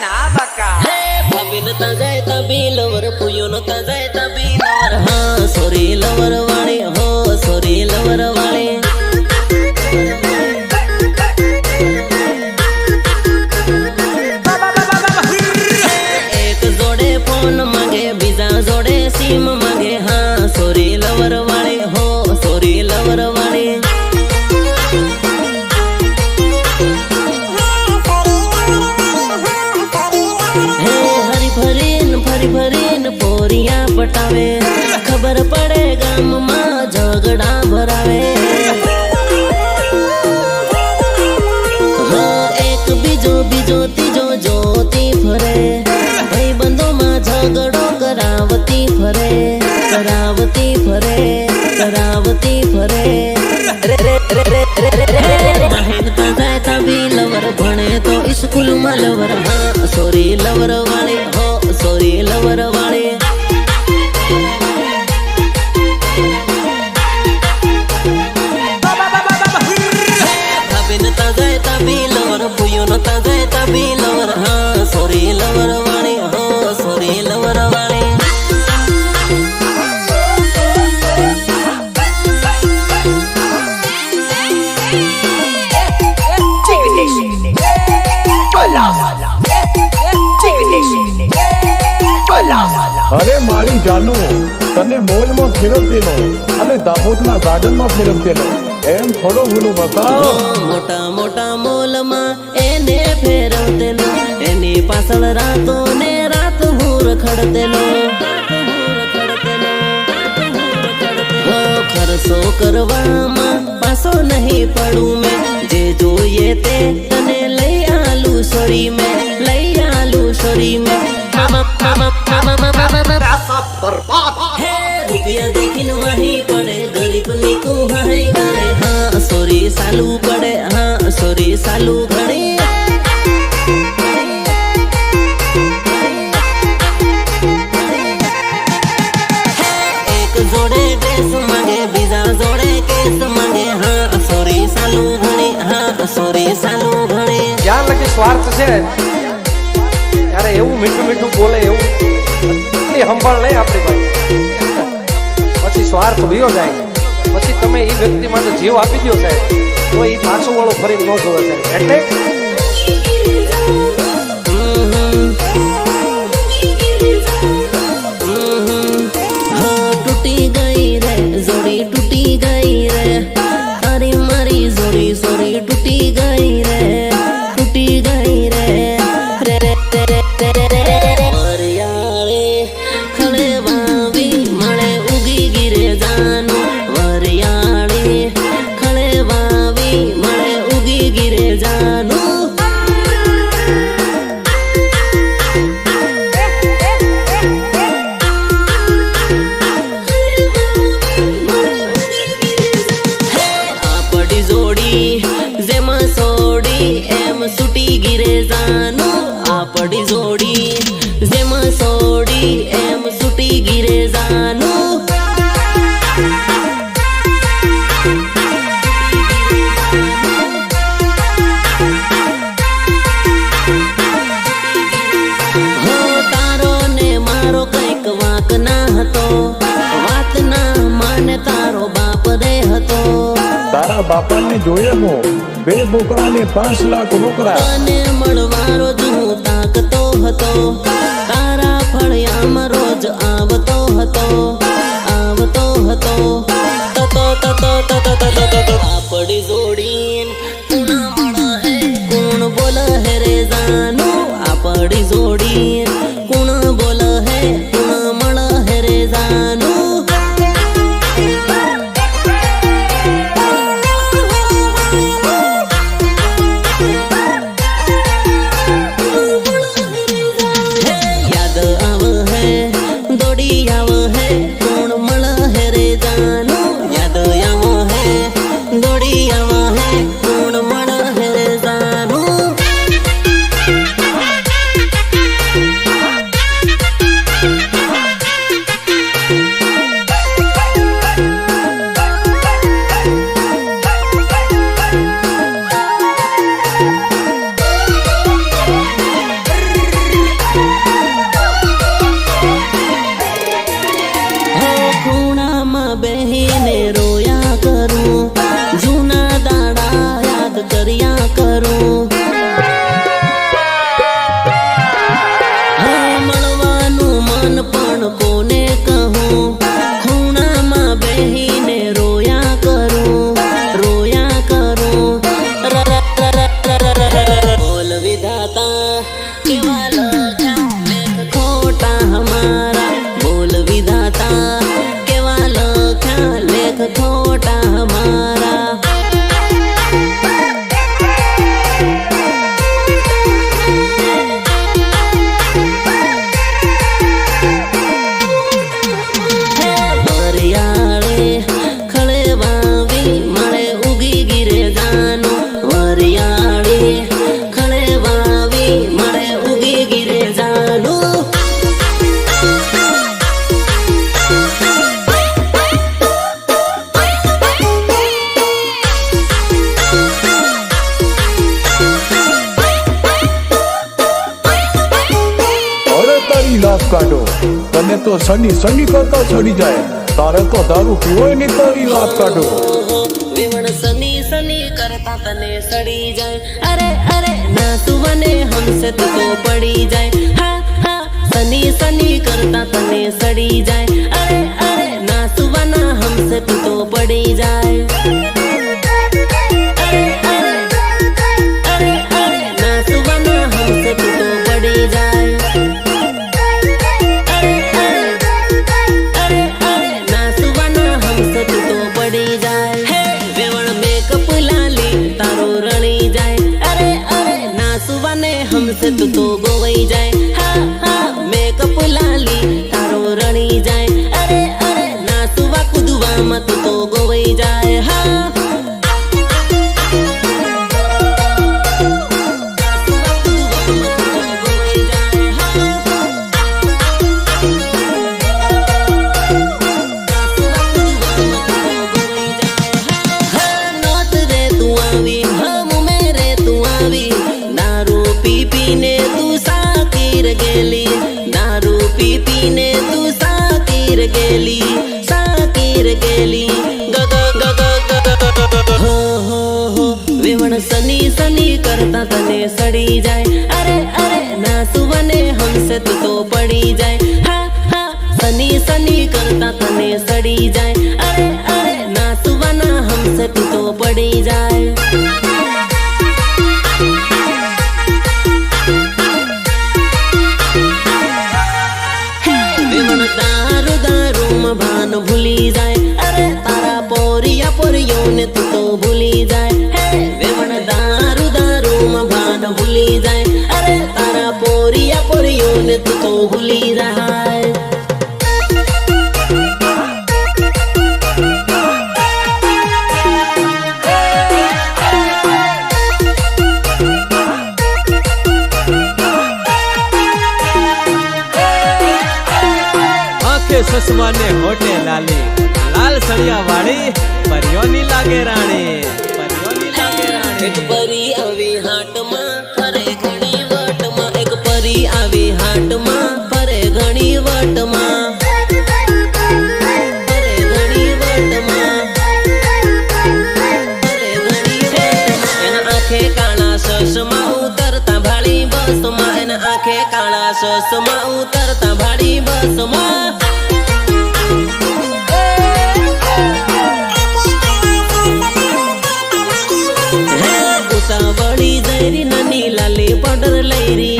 ના બકા ભાભી નતા જાય તબી લવર પુયો નતા જાય તબી લવર હા સોરી લવર વાળી હો સોરી લવર વાળી એક જોડે ફોન માંગે બીજા જોડે સીમ માંગે હા સોરી લવર વાળી હો સોરી લવર વાળી ભરીને પોરિયા પટાવે ખબર પડે ગામમાં ઝઘડા ભરાવે એક બીજો ત્રીજો જોતી ફરે ભાઈબંધોમાં ઝઘડો કરાવતી ફરે મહેનતા જાય તબી લવર ભણે તો સ્કૂલમાં લવર હા સોરી લવર વાળી હો સોરી લવર વાળી ભાભી નતા જાય તબી લવર પુયો નતા જાય તબી લવર હા સોરી લવર વાળી હો સોરી લવર વાળી અરે મારી જાનો તને મોલમાં ફેરવતેલો અને દાહોદના ગાર્ડનમાં ફેરવતેલો એમ થોડો ભૂલો બતાવો મોટા મોટા મોલમાં એને ફેરવતેલો એની પાછળ રાતો ને રાત હું રખડતેલો ખર્ચો કરવામાં પાછો નહીં પડું મેં જે જોઈએ તે તને લઈ આલું સોરી મેં લઈ આલું સોરી મેં રૂપિયા દેખીને વહી પડે ગરીબ ની કુહાઈ કરે હા સોરી સાલું પડે હા સોરી સાલું ઘડે એક જોડે ડ્રેસ માંગે બીજા જોડે કેસ માંગે હા સોરી સાલું ઘડે હા સોરી સાલું ઘડે જ્યાં લગી સ્વાર્થ છે ત્યારે એવું મીઠું મીઠું બોલે એવું સંભાળ નહીં આપણી પાસે પછી સ્વાર્થ ભયો જાય પછી તમે એ વ્યક્તિ માટે જીવ આપી દો સાહેબ તો એ પાછું વાળો ફરી ન જોવે સાહેબ એટલે टूटी गई रे जोड़ी टूटी गई रे अरे मारी जोड़ी सोरी टूटी गई रे टूटी गई रे रे रे रे रे रे वरियाळे खड़े वावी मळे उगी गिरे जानो वरियाळे खड़े वावी मळे उगी गिरे जानो જેમાં સોડી એમ સુટી ગીરે જાનું આપડી જોડી જેમાં સોડી એમ સુટી ગીરે જાનું હો તારો ને મારો કઈક વાંક ના હતો વાત ના માને તારો બાપ રે હતો તારા બાપાને જોયે મો બે બોકડા ને 5 લાખ રોકડા તને મળવારો જ હું તાકતો હતો તારા ફળિયામાં રોજ આવતો હતો આપડી જોડી કોણ મળે હે કોણ બોલે હે રે જાનું આપડી જોડી કોણ બોલે હે કોણ મળે હે રે જાનું તારી લાત કાઢો. તને તો સની સની કરતા ચડી જાય. તારે તો દારૂ પીવોય નહીં તારી લાત કાઢો. વેવણ સની સની કરતા તને સડી જાય. અરે અરે ના તું મને હમસે તું તો પડી જાય. હા હા સની સની કરતા તને સડી જાય. અરે અરે ના સુવાના હમસે તું તો પડી જાય. અરે અરે અરે અરે ના સુવાના હમસે તું તો પડી જાય. અરે અરે અરે અરે ના સુવાના હમસે તું તો પડી જાય. હે વેવણ મેકઅપ લાલી તારો રણી જાય. અરે અરે ના સુવાને હમસે તું તો ગોવાઈ જાય. હા હા મેકઅપ લાલી તારો રણી જાય. અરે અરે ના સુવા કુદવામાં તું તો ગોવાઈ જાય. હા दारू पी पीने तू साकिर गेली साकिर गेली गग गग गग हो वेवण सनी सनी करता तने सड़ी जाए. अरे अरे ना सुवने हमसे तू तो पड़ी जाए. हा हा सनी सनी करता तने सड़ी जाए. अरे अरे ना सुवना हमसे तू तो पड़ी जाए. दारू दारू में भान भूली जाए. अरे तारा पोरिया पोरियों ने तू तो भूली जाए. हे वेवण दारू दारू में भान भूली जाए. अरे तारा पोरिया पोरियों ने तू तो भूली जाए. સસમા ને હોટે લાલી લાલ સળિયા વાળી પરિયોની લાગે રાણી પરિયોની લાગે રાણી. એક પરી આવી હાટમાં ફરે ઘણી વટમાં. એક પરી આવી હાટમાં ફરે ઘણી વટમાં. ફરે ઘણી વટમાં. ફરે ઘણી વટમાં. એના આંખે કાળા સસમા ઉતરતા ભાળી બસમાં. એના આંખે કાળા સસમા ઉતરતા ભાળી બસમાં. વળી જયરી નાની લાલી પાવડર લઈરી.